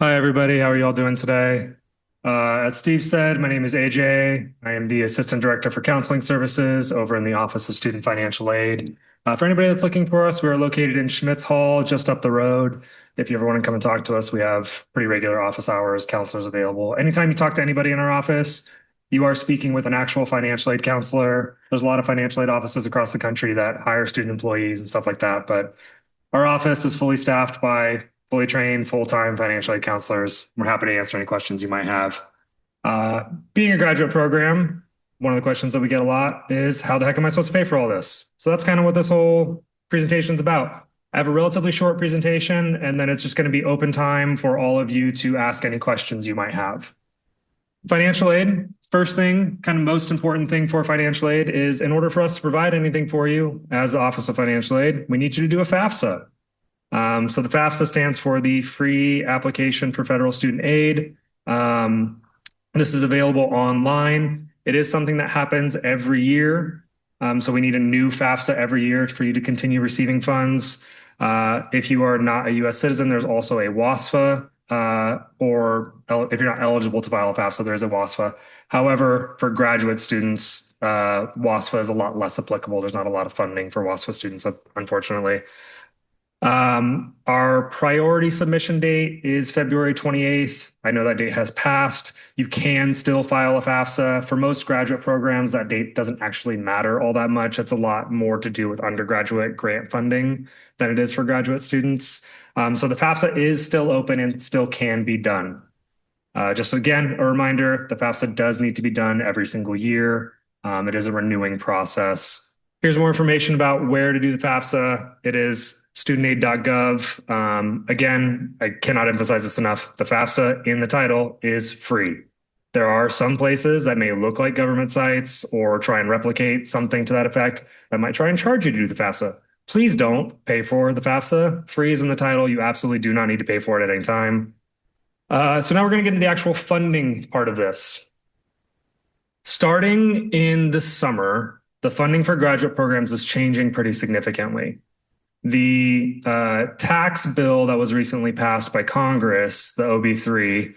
Hi, everybody. How are you all doing today? As Steve said, my name is AJ. I am the Assistant Director for Counseling Services over in the Office of Student Financial Aid. For anybody that's looking for us, we are located in Schmitz Hall, just up the road. If you ever want to come and talk to us, we have pretty regular office hours, counselors available. Anytime you talk to anybody in our office, you are speaking with an actual financial aid counselor. There's a lot of financial aid offices across the country that hire student employees and stuff like that, but our office is fully staffed by fully trained, full-time financial aid counselors. We're happy to answer any questions you might have. Uh, Being a graduate program, one of the questions that we get a lot is, how the heck am I supposed to pay for all this? So that's kind of what this whole presentation is about. I have a relatively short presentation, and then it's just going to be open time for all of you to ask any questions you might have. Financial aid, first thing, kind of most important thing for financial aid is, in order for us to provide anything for you as the Office of Financial Aid, we need you to do a FAFSA. So the FAFSA stands for the Free Application for Federal Student Aid. This is available online. It is something that happens every year. So we need a new FAFSA every year for you to continue receiving funds. If you are not a U.S. citizen, there's also a WASFA, or if you're not eligible to file a FAFSA, there's a WASFA. However, for graduate students, WASFA is a lot less applicable. There's not a lot of funding for WASFA students, unfortunately. Our priority submission date is February 28th. I know that date has passed. You can still file a FAFSA. For most graduate programs, that date doesn't actually matter all that much. It's a lot more to do with undergraduate grant funding than it is for graduate students. So the FAFSA is still open and still can be done. Just again, a reminder, the FAFSA does need to be done every single year. It is a renewing process. Here's more information about where to do the FAFSA. It is studentaid.gov. Again, I cannot emphasize this enough. The FAFSA in the title is free. There are some places that may look like government sites or try and replicate something to that effect that might try and charge you to do the FAFSA. Please don't pay for the FAFSA. Free is in the title. You absolutely do not need to pay for it at any time. So now we're going to get into the actual funding part of this. Starting in the summer, the funding for graduate programs is changing pretty significantly. The tax bill that was recently passed by Congress, the OB3,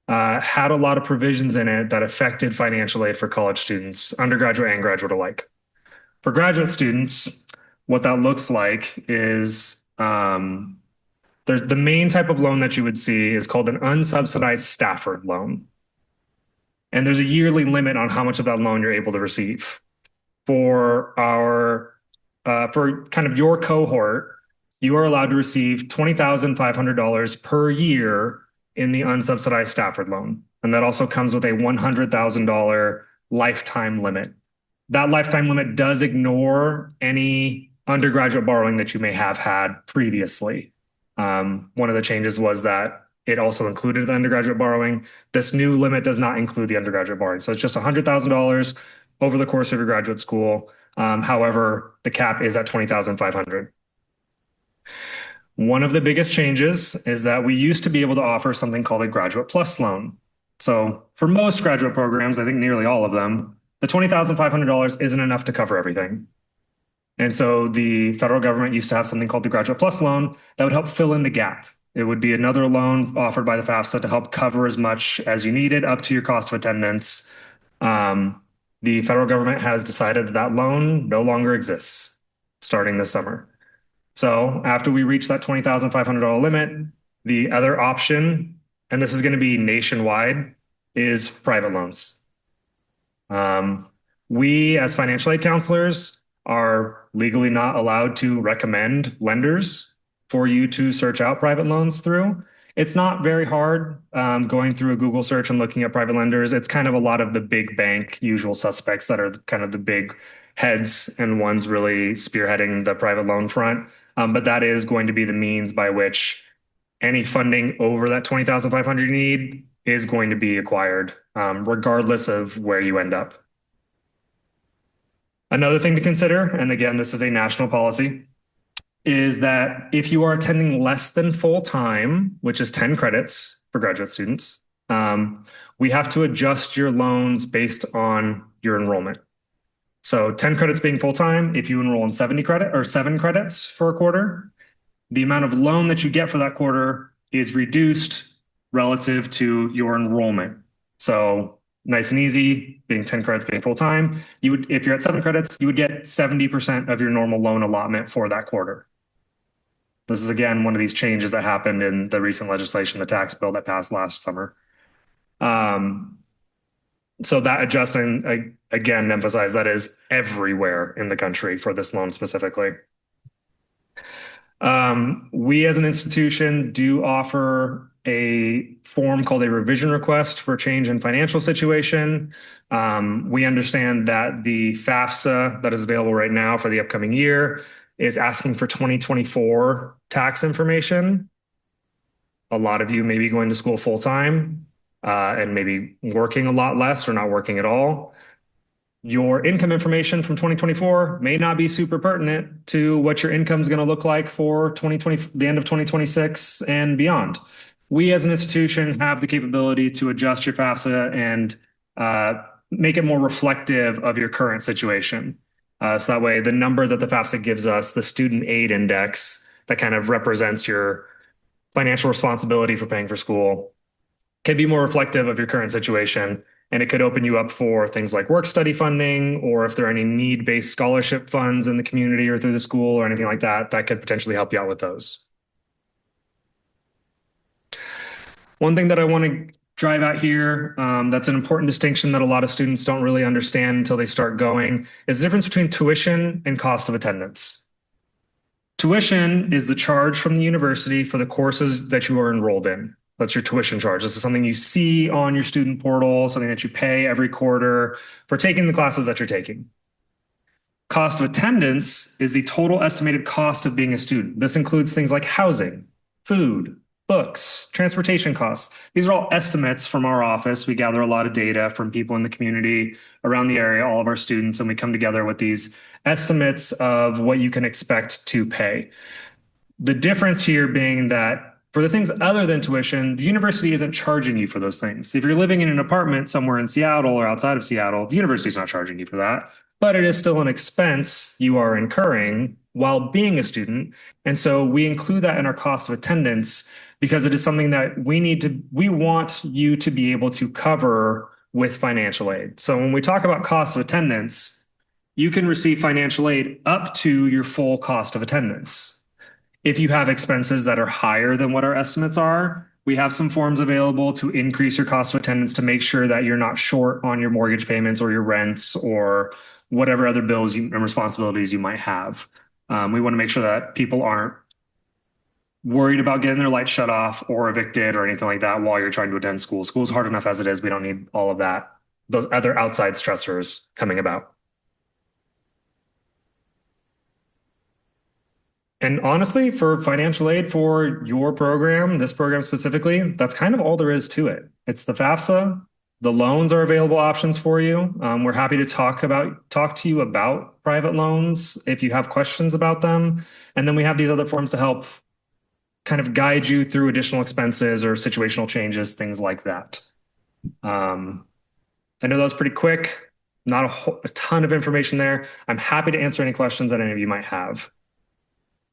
had a lot of provisions in it that affected financial aid for college students, undergraduate and graduate alike. For graduate students, what that looks like is the main type of loan that you would see is called an unsubsidized Stafford loan. And there's a yearly limit on how much of that loan you're able to receive. For kind of your cohort, you are allowed to receive $20,500 per year in the unsubsidized Stafford loan. And that also comes with a $100,000 lifetime limit. That lifetime limit does ignore any undergraduate borrowing that you may have had previously. One of the changes was that it also included the undergraduate borrowing. This new limit does not include the undergraduate borrowing. So it's just $100,000 over the course of your graduate school. However, the cap is at $20,500. One of the biggest changes is that we used to be able to offer something called a Graduate Plus loan. So for most graduate programs, I think nearly all of them, the $20,500 isn't enough to cover everything. And so the federal government used to have something called the Graduate Plus loan that would help fill in the gap. It would be another loan offered by the FAFSA to help cover as much as you needed up to your cost of attendance. The federal government has decided that that loan no longer exists starting this summer. So after we reach that $20,500 limit, the other option, and this is going to be nationwide, is private loans. We, as financial aid counselors, are legally not allowed to recommend lenders for you to search out private loans through. It's not very hard going through a Google search and looking at private lenders. It's kind of a lot of the big bank usual suspects that are kind of the big heads and ones really spearheading the private loan front. But that is going to be the means by which any funding over that $20,500 you need is going to be acquired, regardless of where you end up. Another thing to consider, and again, this is a national policy, is that if you are attending less than full time, which is 10 credits for graduate students, we have to adjust your loans based on your enrollment. So 10 credits being full time, if you enroll in 7 credits for a quarter, the amount of loan that you get for that quarter is reduced relative to your enrollment. So nice and easy, being 10 credits, being full time. If you're at 7 credits, you would get 70% of your normal loan allotment for that quarter. This is again one of these changes that happened in the recent legislation, the tax bill that passed last summer. So that adjustment, again, emphasize that is everywhere in the country for this loan specifically. We as an institution do offer a form called a revision request for change in financial situation. We understand that the FAFSA that is available right now for the upcoming year is asking for 2024 tax information. A lot of you may be going to school full time and maybe working a lot less or not working at all. Your income information from 2024 may not be super pertinent to what your income is going to look like for the end of 2026 and beyond. We as an institution have the capability to adjust your FAFSA and make it more reflective of your current situation. So that way, the number that the FAFSA gives us, the student aid index that kind of represents your financial responsibility for paying for school, can be more reflective of your current situation. And it could open you up for things like work study funding, or if there are any need-based scholarship funds in the community or through the school or anything like that, that could potentially help you out with those. One thing that I want to drive out here, that's an important distinction that a lot of students don't really understand until they start going, is the difference between tuition and cost of attendance. Tuition is the charge from the university for the courses that you are enrolled in. That's your tuition charge. This is something you see on your student portal, something that you pay every quarter for taking the classes that you're taking. Cost of attendance is the total estimated cost of being a student. This includes things like housing, food, books, transportation costs. These are all estimates from our office. We gather a lot of data from people in the community around the area, all of our students, and we come together with these estimates of what you can expect to pay. The difference here being that for the things other than tuition, the university isn't charging you for those things. If you're living in an apartment somewhere in Seattle or outside of Seattle, the university's not charging you for that, but it is still an expense you are incurring while being a student. And so we include that in our cost of attendance because it is something that we want you to be able to cover with financial aid. So when we talk about cost of attendance, you can receive financial aid up to your full cost of attendance. If you have expenses that are higher than what our estimates are, we have some forms available to increase your cost of attendance to make sure that you're not short on your mortgage payments or your rents or whatever other bills and responsibilities you might have. We want to make sure that people aren't worried about getting their lights shut off or evicted or anything like that while you're trying to attend school. School's hard enough as it is. We don't need all of that, those other outside stressors coming about. And honestly, for financial aid for your program, this program specifically, that's kind of all there is to it. It's the FAFSA. The loans are available options for you. We're happy to talk to you about private loans if you have questions about them. And then we have these other forms to help kind of guide you through additional expenses or situational changes, things like that. I know that was pretty quick, not a ton of information there. I'm happy to answer any questions that any of you might have.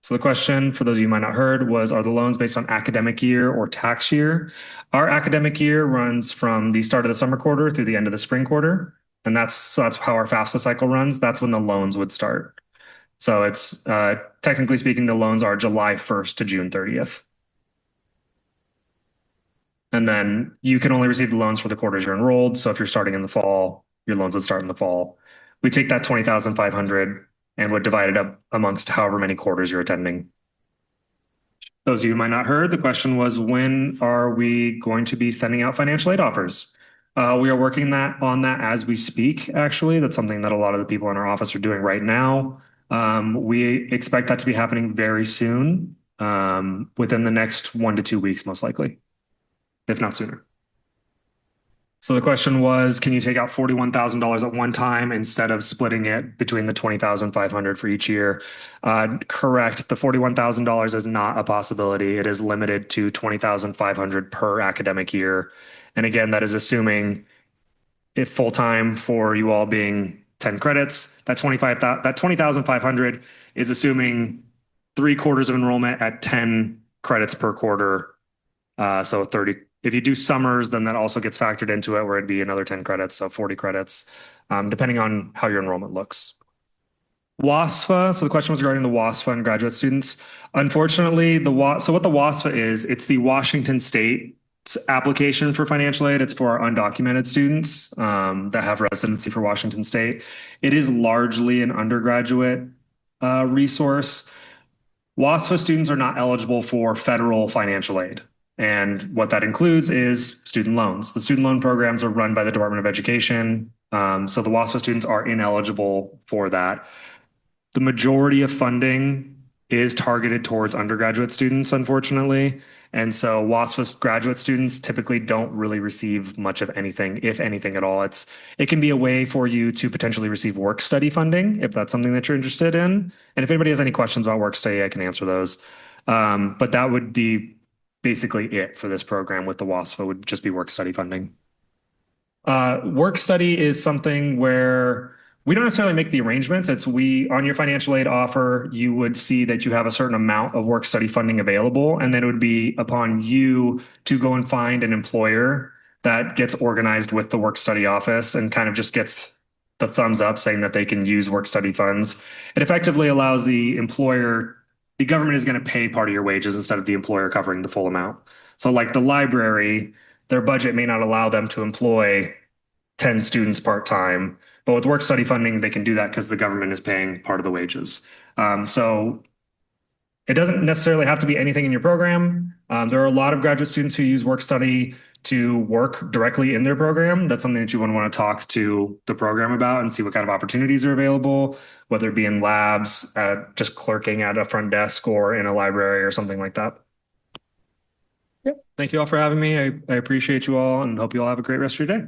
So the question, for those of you who might not heard, was, are the loans based on academic year or tax year? Our academic year runs from the start of the summer quarter through the end of the spring quarter. And that's how our FAFSA cycle runs. That's when the loans would start. So it's technically speaking, the loans are July 1st to June 30th. And then you can only receive the loans for the quarters you're enrolled. So if you're starting in the fall, your loans would start in the fall. We take that $20,500 and would divide it up amongst however many quarters you're attending. Those of you who might not heard, the question was, when are we going to be sending out financial aid offers? We are working on that as we speak, actually. That's something that a lot of the people in our office are doing right now. We expect that to be happening very soon, within the next 1 to 2 weeks, most likely, if not sooner. So the question was, can you take out $41,000 at one time instead of splitting it between the $20,500 for each year? Correct. The $41,000 is not a possibility. It is limited to $20,500 per academic year. And again, that is assuming if full-time for you all being 10 credits, that $20,500 is assuming 3 quarters of enrollment at 10 credits per quarter. So If you do summers, then that also gets factored into it, where it'd be another 10 credits, so 40 credits, depending on how your enrollment looks. WASFA. So the question was regarding the WASFA and graduate students. Unfortunately, so what the WASFA is, it's the Washington State application for financial aid. It's for our undocumented students that have residency for Washington State. It is largely an undergraduate resource. WASFA students are not eligible for federal financial aid. And what that includes is student loans. The student loan programs are run by the Department of Education. So the WASFA students are ineligible for that. The majority of funding is targeted towards undergraduate students, unfortunately. And so WASFA graduate students typically don't really receive much of anything, if anything at all. It can be a way for you to potentially receive work study funding if that's something that you're interested in. And if anybody has any questions about work study, I can answer those. But that would be basically it for this program with the WASFA, would just be work study funding. Work study is something where we don't necessarily make the arrangements. It's on your financial aid offer, you would see that you have a certain amount of work study funding available, and then it would be upon you to go and find an employer that gets organized with the work study office and kind of just gets the thumbs up saying that they can use work study funds. It effectively allows the government is going to pay part of your wages instead of the employer covering the full amount. So like the library, their budget may not allow them to employ 10 students part-time, but with work study funding, they can do that because the government is paying part of the wages. So it doesn't necessarily have to be anything in your program. There are a lot of graduate students who use work study to work directly in their program. That's something that you want to talk to the program about and see what kind of opportunities are available, whether it be in labs, just clerking at a front desk, or in a library or something like that. Yep. Thank you all for having me. I appreciate you all and hope you all have a great rest of your day.